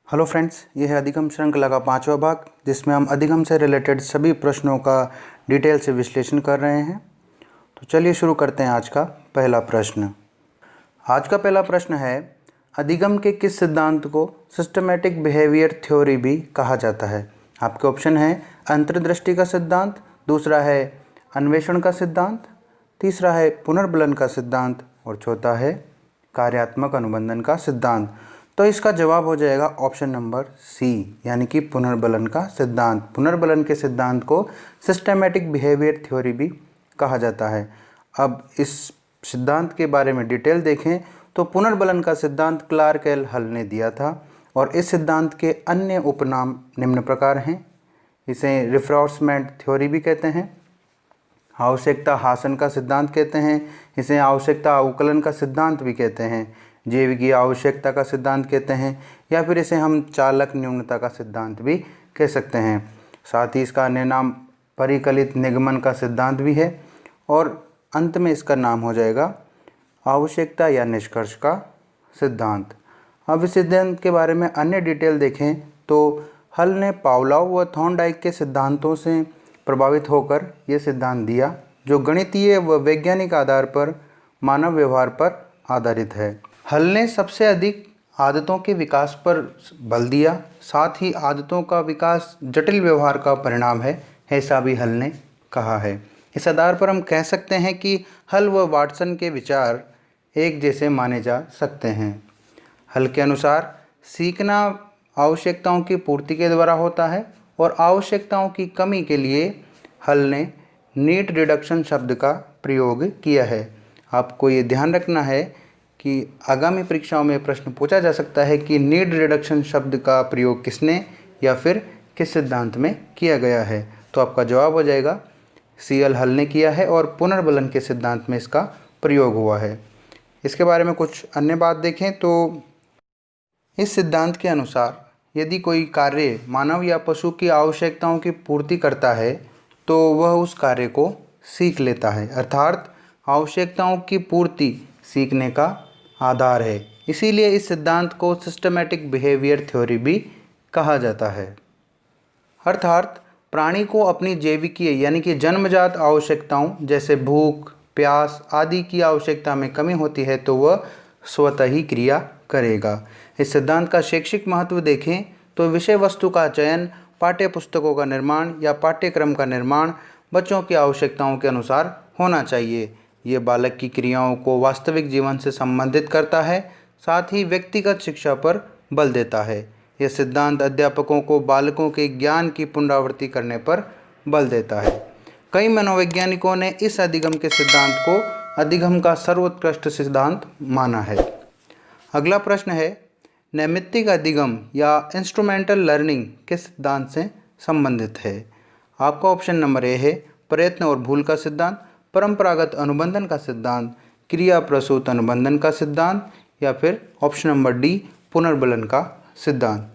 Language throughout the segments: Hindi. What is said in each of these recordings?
हेलो फ्रेंड्स, ये है अधिगम श्रृंखला का 5वां भाग, जिसमें हम अधिगम से रिलेटेड सभी प्रश्नों का डिटेल से विश्लेषण कर रहे हैं। तो चलिए शुरू करते हैं आज का पहला प्रश्न। आज का पहला प्रश्न है, अधिगम के किस सिद्धांत को सिस्टमैटिक बिहेवियर थ्योरी भी कहा जाता है। आपके ऑप्शन है अंतर्दृष्टि का सिद्धांत, दूसरा है अन्वेषण का सिद्धांत, तीसरा है पुनर्बलन का सिद्धांत और चौथा है कार्यात्मक अनुबंधन का सिद्धांत। तो इसका जवाब हो जाएगा ऑप्शन नंबर सी, यानी कि पुनर्बलन का सिद्धांत। पुनर्बलन के सिद्धांत को सिस्टमैटिक बिहेवियर थ्योरी भी कहा जाता है। अब इस सिद्धांत के बारे में डिटेल देखें तो पुनर्बलन का सिद्धांत क्लार्क एल हल ने दिया था और इस सिद्धांत के अन्य उपनाम निम्न प्रकार हैं। इसे रिफोर्समेंट थ्योरी भी कहते हैं, आवश्यकता हासन का सिद्धांत कहते हैं, इसे आवश्यकता अवकलन का सिद्धांत भी कहते हैं, जैविकीय आवश्यकता का सिद्धांत कहते हैं, या फिर इसे हम चालक न्यूनता का सिद्धांत भी कह सकते हैं। साथ ही इसका अन्य नाम परिकलित निगमन का सिद्धांत भी है और अंत में इसका नाम हो जाएगा आवश्यकता या निष्कर्ष का सिद्धांत। अब इस सिद्धांत के बारे में अन्य डिटेल देखें तो हल ने पावलोव व थॉर्नडाइक के सिद्धांतों से प्रभावित होकर यह सिद्धांत दिया, जो गणितीय व वैज्ञानिक आधार पर मानव व्यवहार पर आधारित है। हल ने सबसे अधिक आदतों के विकास पर बल दिया, साथ ही आदतों का विकास जटिल व्यवहार का परिणाम है, ऐसा भी हल ने कहा है। इस आधार पर हम कह सकते हैं कि हल व वाटसन के विचार एक जैसे माने जा सकते हैं। हल के अनुसार सीखना आवश्यकताओं की पूर्ति के द्वारा होता है और आवश्यकताओं की कमी के लिए हल ने नीड रिडक्शन शब्द का प्रयोग किया है। आपको ये ध्यान रखना है कि आगामी परीक्षाओं में प्रश्न पूछा जा सकता है कि नीड रिडक्शन शब्द का प्रयोग किसने या फिर किस सिद्धांत में किया गया है। तो आपका जवाब हो जाएगा सीएल हल ने किया है और पुनर्बलन के सिद्धांत में इसका प्रयोग हुआ है। इसके बारे में कुछ अन्य बात देखें तो इस सिद्धांत के अनुसार यदि कोई कार्य मानव या पशु की आवश्यकताओं की पूर्ति करता है तो वह उस कार्य को सीख लेता है, अर्थात आवश्यकताओं की पूर्ति सीखने का आधार है। इसीलिए इस सिद्धांत को सिस्टमैटिक बिहेवियर थ्योरी भी कहा जाता है। अर्थात प्राणी को अपनी जैविकीय यानी कि जन्मजात आवश्यकताओं जैसे भूख, प्यास आदि की आवश्यकता में कमी होती है तो वह स्वतः ही क्रिया करेगा। इस सिद्धांत का शैक्षिक महत्व देखें तो विषय वस्तु का चयन, पाठ्य पुस्तकों का निर्माण या पाठ्यक्रम का निर्माण बच्चों की आवश्यकताओं के अनुसार होना चाहिए। ये बालक की क्रियाओं को वास्तविक जीवन से संबंधित करता है, साथ ही व्यक्तिगत शिक्षा पर बल देता है। यह सिद्धांत अध्यापकों को बालकों के ज्ञान की पुनरावृत्ति करने पर बल देता है। कई मनोवैज्ञानिकों ने इस अधिगम के सिद्धांत को अधिगम का सर्वोत्कृष्ट सिद्धांत माना है। अगला प्रश्न है, नैमित्तिक अधिगम या इंस्ट्रूमेंटल लर्निंग किस सिद्धांत से संबंधित है। आपका ऑप्शन नंबर ए है प्रयत्न और भूल का सिद्धांत, परंपरागत अनुबंधन का सिद्धांत, क्रिया प्रसूत अनुबंधन का सिद्धांत, या फिर ऑप्शन नंबर डी पुनर्बलन का सिद्धांत।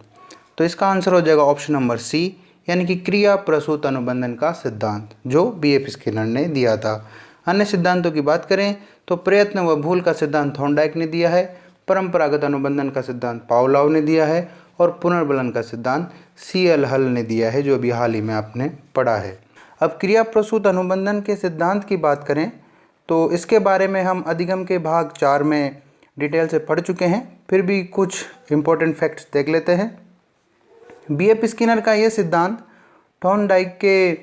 तो इसका आंसर हो जाएगा ऑप्शन नंबर सी, यानी कि क्रिया प्रसूत अनुबंधन का सिद्धांत, जो बीएफ स्किनर ने दिया था। अन्य सिद्धांतों की बात करें तो प्रयत्न व भूल का सिद्धांत थॉर्नडाइक ने दिया है, परंपरागत अनुबंधन का सिद्धांत पावलोव ने दिया है और पुनर्बलन का सिद्धांत सीएल हल ने दिया है, जो अभी हाल ही में आपने पढ़ा है। अब क्रिया प्रसूत अनुबंधन के सिद्धांत की बात करें तो इसके बारे में हम अधिगम के भाग 4 में डिटेल से पढ़ चुके हैं, फिर भी कुछ इम्पोर्टेंट फैक्ट्स देख लेते हैं। बीएफ स्किनर का यह सिद्धांत थॉर्नडाइक के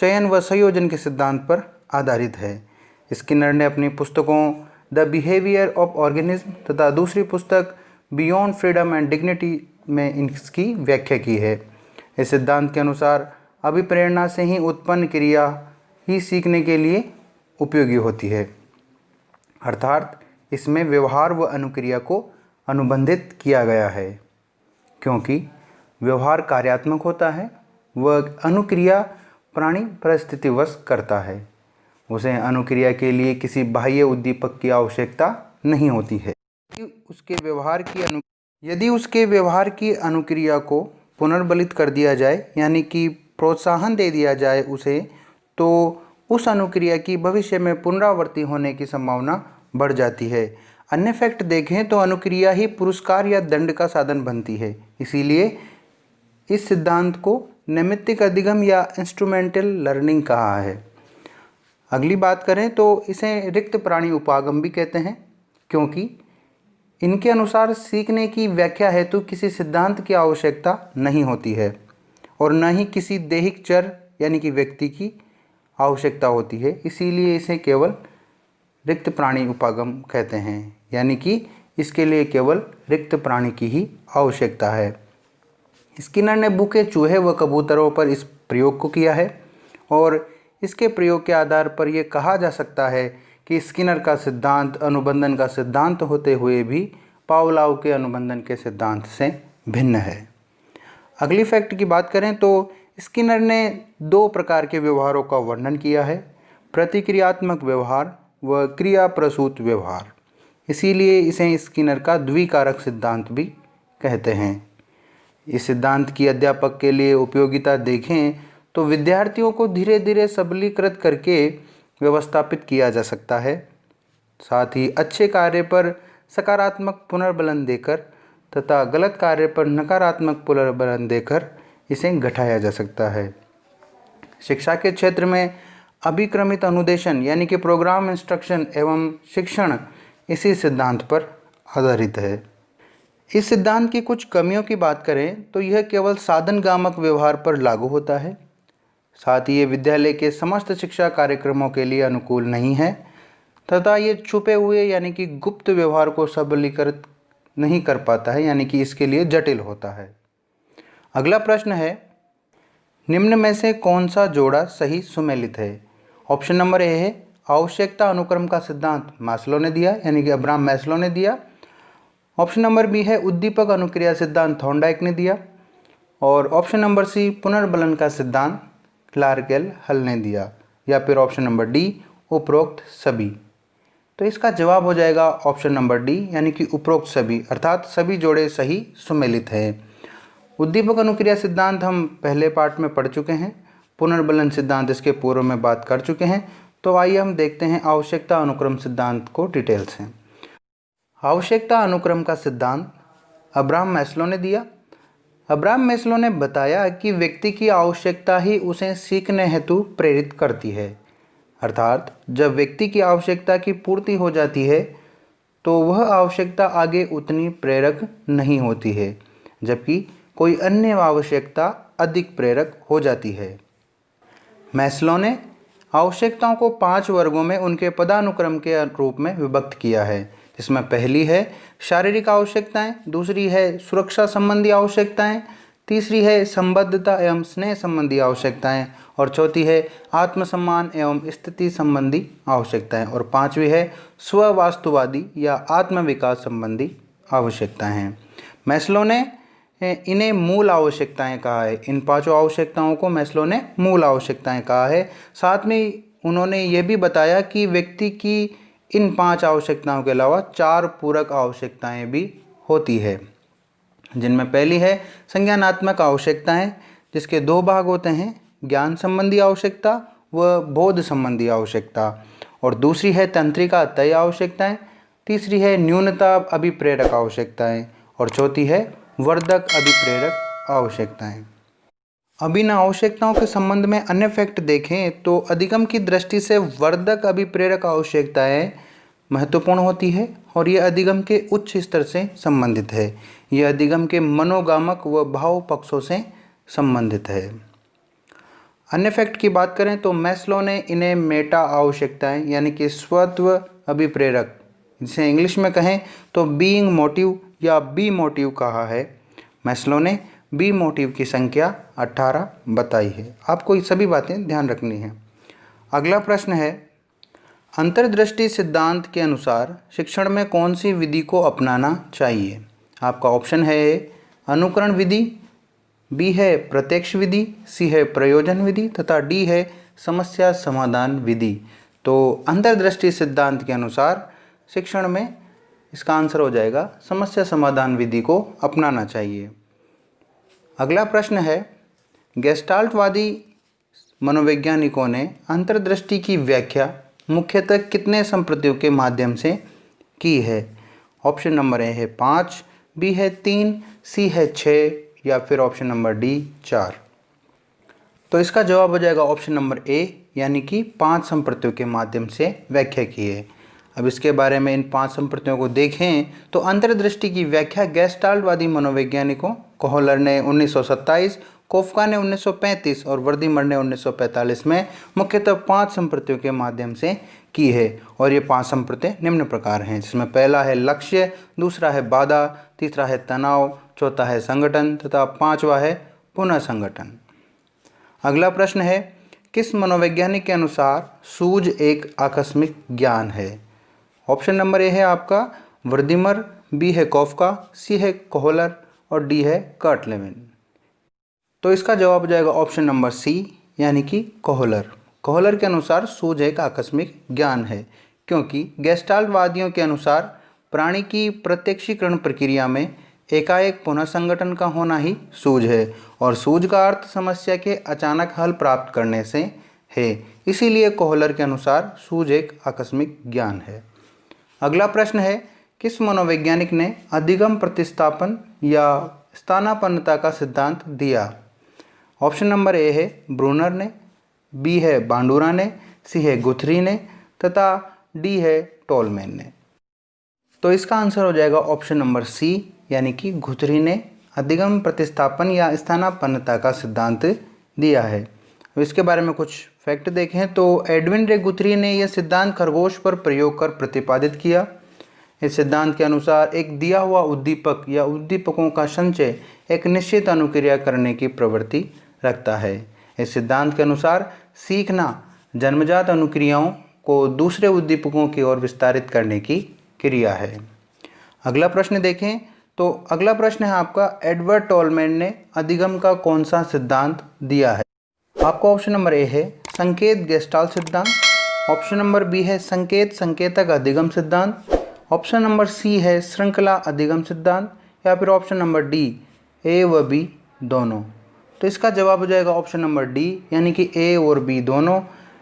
चयन व संयोजन के सिद्धांत पर आधारित है। स्किनर ने अपनी पुस्तकों द बिहेवियर ऑफ ऑर्गेनिज्म तथा दूसरी पुस्तक बियॉन्ड फ्रीडम एंड डिग्निटी में इसकी व्याख्या की है। इस सिद्धांत के अनुसार अभिप्रेरणा से ही उत्पन्न क्रिया ही सीखने के लिए उपयोगी होती है, अर्थात इसमें व्यवहार व अनुक्रिया को अनुबंधित किया गया है। क्योंकि व्यवहार कार्यात्मक होता है व अनुक्रिया प्राणी परिस्थितिवश करता है, उसे अनुक्रिया के लिए किसी बाह्य उद्दीपक की आवश्यकता नहीं होती है। यदि उसके व्यवहार की अनुक्रिया को पुनर्बलित कर दिया जाए, यानी कि प्रोत्साहन दे दिया जाए उसे, तो उस अनुक्रिया की भविष्य में पुनरावृत्ति होने की संभावना बढ़ जाती है। अन्य फैक्ट देखें तो अनुक्रिया ही पुरस्कार या दंड का साधन बनती है, इसीलिए इस सिद्धांत को नैमित्तिक अधिगम या इंस्ट्रूमेंटल लर्निंग कहा है। अगली बात करें तो इसे रिक्त प्राणी उपागम भी कहते हैं, क्योंकि इनके अनुसार सीखने की व्याख्या हेतु किसी सिद्धांत की आवश्यकता नहीं होती है और न ही किसी दैहिक चर यानी कि व्यक्ति की आवश्यकता होती है, इसीलिए इसे केवल रिक्त प्राणी उपागम कहते हैं, यानी कि इसके लिए केवल रिक्त प्राणी की ही आवश्यकता है। स्किनर ने भूखे चूहे व कबूतरों पर इस प्रयोग को किया है और इसके प्रयोग के आधार पर यह कहा जा सकता है कि स्किनर का सिद्धांत अनुबंधन का सिद्धांत होते हुए भी पावलोव के अनुबंधन के सिद्धांत से भिन्न है। अगली फैक्ट की बात करें तो स्किनर ने 2 प्रकार के व्यवहारों का वर्णन किया है, प्रतिक्रियात्मक व्यवहार व क्रिया प्रसूत व्यवहार, इसीलिए इसे स्किनर का द्विकारक सिद्धांत भी कहते हैं। इस सिद्धांत की अध्यापक के लिए उपयोगिता देखें तो विद्यार्थियों को धीरे धीरे सबलीकृत करके व्यवस्थापित किया जा सकता है, साथ ही अच्छे कार्य पर सकारात्मक पुनर्बलन देकर तथा गलत कार्य पर नकारात्मक पुनर्बलन देकर इसे घटाया जा सकता है। शिक्षा के क्षेत्र में अभिक्रमित अनुदेशन यानी कि प्रोग्राम इंस्ट्रक्शन एवं शिक्षण इसी सिद्धांत पर आधारित है। इस सिद्धांत की कुछ कमियों की बात करें तो यह केवल साधनगामक व्यवहार पर लागू होता है, साथ ही ये विद्यालय के समस्त शिक्षा कार्यक्रमों के लिए अनुकूल नहीं है तथा ये छुपे हुए यानी कि गुप्त व्यवहार को सबलीकृत नहीं कर पाता है, यानी कि इसके लिए जटिल होता है। अगला प्रश्न है, निम्न में से कौन सा जोड़ा सही सुमेलित है? ऑप्शन नंबर ए है आवश्यकता अनुक्रम का सिद्धांत मास्लो ने दिया, यानी कि अब्राहम मैस्लो ने दिया। ऑप्शन नंबर बी है उद्दीपक अनुक्रिया सिद्धांत थॉर्नडाइक ने दिया और ऑप्शन नंबर सी पुनर्बलन का सिद्धांत क्लार्क एल हल ने दिया, या फिर ऑप्शन नंबर डी उपरोक्त सभी। तो इसका जवाब हो जाएगा ऑप्शन नंबर डी, यानी कि उपरोक्त सभी, अर्थात सभी जोड़े सही सुमेलित हैं। उद्दीपक अनुक्रिया सिद्धांत हम पहले पार्ट में पढ़ चुके हैं, पुनर्बलन सिद्धांत इसके पूर्व में बात कर चुके हैं। तो आइए हम देखते हैं आवश्यकता अनुक्रम सिद्धांत को डिटेल से। आवश्यकता अनुक्रम का सिद्धांत अब्राहम मैस्लो ने दिया। अब्राहम मैस्लो ने बताया कि व्यक्ति की आवश्यकता ही उसे सीखने हेतु प्रेरित करती है, अर्थात जब व्यक्ति की आवश्यकता की पूर्ति हो जाती है तो वह आवश्यकता आगे उतनी प्रेरक नहीं होती है, जबकि कोई अन्य आवश्यकता अधिक प्रेरक हो जाती है। मैस्लो ने आवश्यकताओं को 5 वर्गों में उनके पदानुक्रम के रूप में विभक्त किया है, जिसमें पहली है शारीरिक आवश्यकताएं, दूसरी है सुरक्षा संबंधी आवश्यकताएं, तीसरी है संबद्धता एवं स्नेह संबंधी आवश्यकताएं और चौथी है आत्मसम्मान एवं स्थिति संबंधी आवश्यकताएं और पांचवी है स्ववास्तुवादी या आत्मविकास संबंधी आवश्यकताएं हैं। मैस्लो ने इन्हें मूल आवश्यकताएं कहा है। इन 5 आवश्यकताओं को मैस्लो ने मूल आवश्यकताएं कहा है। साथ में उन्होंने ये भी बताया कि व्यक्ति की इन 5 आवश्यकताओं के अलावा 4 पूरक आवश्यकताएं भी होती है, जिनमें पहली है संज्ञानात्मक आवश्यकताएं, जिसके 2 भाग होते हैं, ज्ञान संबंधी आवश्यकता व बोध संबंधी आवश्यकता, और दूसरी है तंत्रिका तय आवश्यकताएं, तीसरी है न्यूनता अभिप्रेरक आवश्यकताएं और चौथी है वर्धक अभिप्रेरक आवश्यकताएं। अब इन आवश्यकताओं के संबंध में अन्य फैक्ट देखें तो अधिगम की दृष्टि से वर्धक अभिप्रेरक आवश्यकताएं महत्वपूर्ण होती है और ये अधिगम के उच्च स्तर से संबंधित है। यह अधिगम के मनोगामक व भाव पक्षों से संबंधित है। अन्य फैक्ट की बात करें तो मैस्लो ने इन्हें मेटा आवश्यकताएं यानी कि स्वत्व अभिप्रेरक, जिसे इंग्लिश में कहें तो बीइंग मोटिव या बी मोटिव कहा है। मैस्लो ने बी मोटिव की संख्या 18 बताई है। आपको ये सभी बातें ध्यान रखनी है। अगला प्रश्न है, अंतर्दृष्टि सिद्धांत के अनुसार शिक्षण में कौन सी विधि को अपनाना चाहिए? आपका ऑप्शन है ए अनुकरण विधि, बी है प्रत्यक्ष विधि, सी है प्रयोजन विधि तथा डी है समस्या समाधान विधि। तो अंतर्दृष्टि सिद्धांत के अनुसार शिक्षण में इसका आंसर हो जाएगा समस्या समाधान विधि को अपनाना चाहिए। अगला प्रश्न है, गेस्टाल्टवादी मनोवैज्ञानिकों ने अंतर्दृष्टि की व्याख्या मुख्यतः कितने संप्रतियों के माध्यम से की है? ऑप्शन नंबर ए है 5, बी है 3, सी है 6 या फिर ऑप्शन नंबर डी 4। तो इसका जवाब हो जाएगा ऑप्शन नंबर ए, यानी कि 5 संप्रतियों के माध्यम से व्याख्या की है। अब इसके बारे में इन 5 संप्रतियों को देखें तो अंतर्दृष्टि की व्याख्या गेस्टाल्टवादी मनोवैज्ञानिकों कोहलर ने 1927, कोफका ने 1935 और वर्दीमर ने 1945 में मुख्यतः 5 संप्रतियों के माध्यम से की है। और ये 5 संप्रति निम्न प्रकार हैं, जिसमें पहला है लक्ष्य, दूसरा है बाधा, तीसरा है तनाव, चौथा है संगठन तथा 5वां है पुनः संगठन। अगला प्रश्न है, किस मनोवैज्ञानिक के अनुसार सूझ एक आकस्मिक ज्ञान है? ऑप्शन नंबर ए है आपका वर्दीमर, बी है कोफका, सी है कोहलर और डी है कर्टलेविन। तो इसका जवाब हो जाएगा ऑप्शन नंबर सी, यानी कि कोहलर। कोहलर के अनुसार सूझ एक आकस्मिक ज्ञान है, क्योंकि गेस्टाल्टवादियों के अनुसार प्राणी की प्रत्यक्षीकरण प्रक्रिया में एकाएक पुनः संगठन का होना ही सूझ है और सूझ का अर्थ समस्या के अचानक हल प्राप्त करने से है। इसीलिए कोहलर के अनुसार सूझ एक आकस्मिक ज्ञान है। अगला प्रश्न है, किस मनोवैज्ञानिक ने अधिगम प्रतिस्थापन या स्थानापन्नता का सिद्धांत दिया? ऑप्शन नंबर ए है ब्रूनर ने, बी है बांडुरा ने, सी है गुथरी ने तथा डी है टोलमैन ने। तो इसका आंसर हो जाएगा ऑप्शन नंबर सी, यानी कि गुथरी ने अधिगम प्रतिस्थापन या स्थानापन्नता का सिद्धांत दिया है। अब इसके बारे में कुछ फैक्ट देखें तो एडविन रे गुथरी ने यह सिद्धांत खरगोश पर प्रयोग कर प्रतिपादित किया। इस सिद्धांत के अनुसार एक दिया हुआ उद्दीपक या उद्दीपकों का संचय एक निश्चित अनुक्रिया करने की प्रवृत्ति रखता है। इस सिद्धांत के अनुसार सीखना जन्मजात अनुक्रियाओं को दूसरे उद्दीपकों की ओर विस्तारित करने की क्रिया है। अगला प्रश्न देखें तो अगला प्रश्न है आपका, एडवर्ड टोलमैन ने अधिगम का कौन सा सिद्धांत दिया है? आपको ऑप्शन नंबर ए है संकेत गेस्टाल्ट सिद्धांत, ऑप्शन नंबर बी है संकेत संकेतक अधिगम सिद्धांत, ऑप्शन नंबर सी है श्रृंखला अधिगम सिद्धांत या फिर ऑप्शन नंबर डी ए व बी दोनों। तो इसका जवाब हो जाएगा ऑप्शन नंबर डी, यानी कि ए और बी दोनों।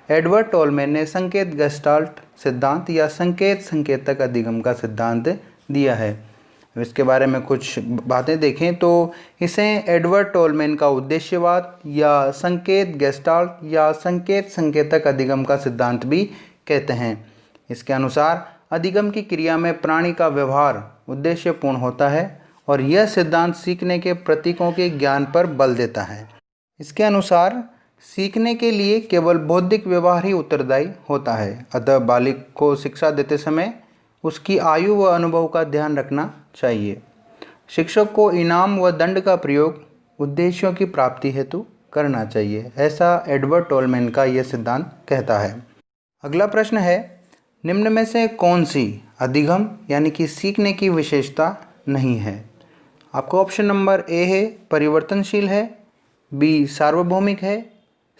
एडवर्ड टोलमैन ने संकेत गेस्टाल्ट सिद्धांत या संकेत संकेतक अधिगम का सिद्धांत दिया है। इसके बारे में कुछ बातें देखें तो इसे एडवर्ड टोलमैन का उद्देश्यवाद या संकेत गेस्टाल्ट या संकेत संकेतक अधिगम का सिद्धांत भी कहते हैं। इसके अनुसार अधिगम की क्रिया में प्राणी का व्यवहार उद्देश्यपूर्ण होता है और यह सिद्धांत सीखने के प्रतीकों के ज्ञान पर बल देता है। इसके अनुसार सीखने के लिए केवल बौद्धिक व्यवहार ही उत्तरदायी होता है, अतः बालिक को शिक्षा देते समय उसकी आयु व अनुभव का ध्यान रखना चाहिए। शिक्षक को इनाम व दंड का प्रयोग उद्देश्यों की प्राप्ति हेतु करना चाहिए, ऐसा एडवर्ड टोलमैन का यह सिद्धांत कहता है। अगला प्रश्न है, निम्न में से कौन सी अधिगम यानी कि सीखने की विशेषता नहीं है? आपको ऑप्शन नंबर ए है परिवर्तनशील है, बी सार्वभौमिक है,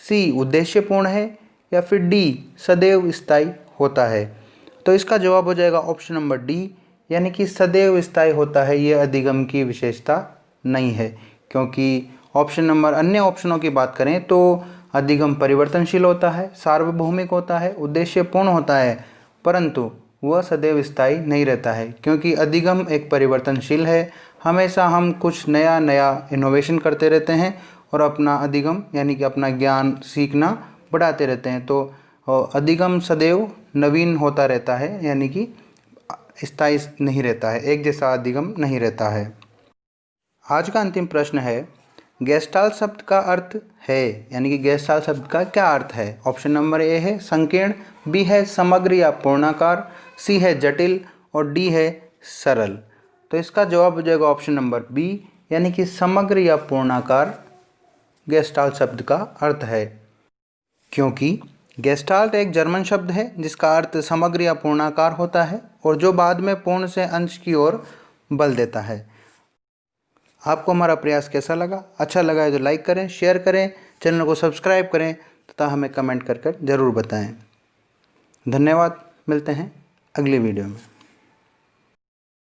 सी उद्देश्यपूर्ण है या फिर डी सदैव स्थायी होता है। तो इसका जवाब हो जाएगा ऑप्शन नंबर डी, यानी कि सदैव स्थायी होता है। ये अधिगम की विशेषता नहीं है, क्योंकि ऑप्शन नंबर अन्य ऑप्शनों की बात करें तो अधिगम परिवर्तनशील होता है, सार्वभौमिक होता है, उद्देश्यपूर्ण होता है, परंतु वह सदैव स्थायी नहीं रहता है, क्योंकि अधिगम एक परिवर्तनशील है। हमेशा हम कुछ नया नया इनोवेशन करते रहते हैं और अपना अधिगम यानी कि अपना ज्ञान सीखना बढ़ाते रहते हैं। तो अधिगम सदैव नवीन होता रहता है, यानी कि स्थायी नहीं रहता है, एक जैसा अधिगम नहीं रहता है। आज का अंतिम प्रश्न है, गेस्टाल्ट शब्द का अर्थ है, यानी कि गेस्टाल्ट शब्द का क्या अर्थ है? ऑप्शन नंबर ए है संकीर्ण, बी है समग्र या पूर्णाकार, सी है जटिल और डी है सरल। तो इसका जवाब हो जाएगा ऑप्शन नंबर बी, यानी कि समग्र या पूर्णाकार गेस्टाल्ट शब्द का अर्थ है, क्योंकि गेस्टाल्ट एक जर्मन शब्द है जिसका अर्थ समग्र या पूर्णाकार होता है और जो बाद में पूर्ण से अंश की ओर बल देता है। आपको हमारा प्रयास कैसा लगा? अच्छा लगा है तो लाइक करें, शेयर करें, चैनल को सब्सक्राइब करें तथा हमें कमेंट कर ज़रूर बताएं। धन्यवाद, मिलते हैं अगली वीडियो में।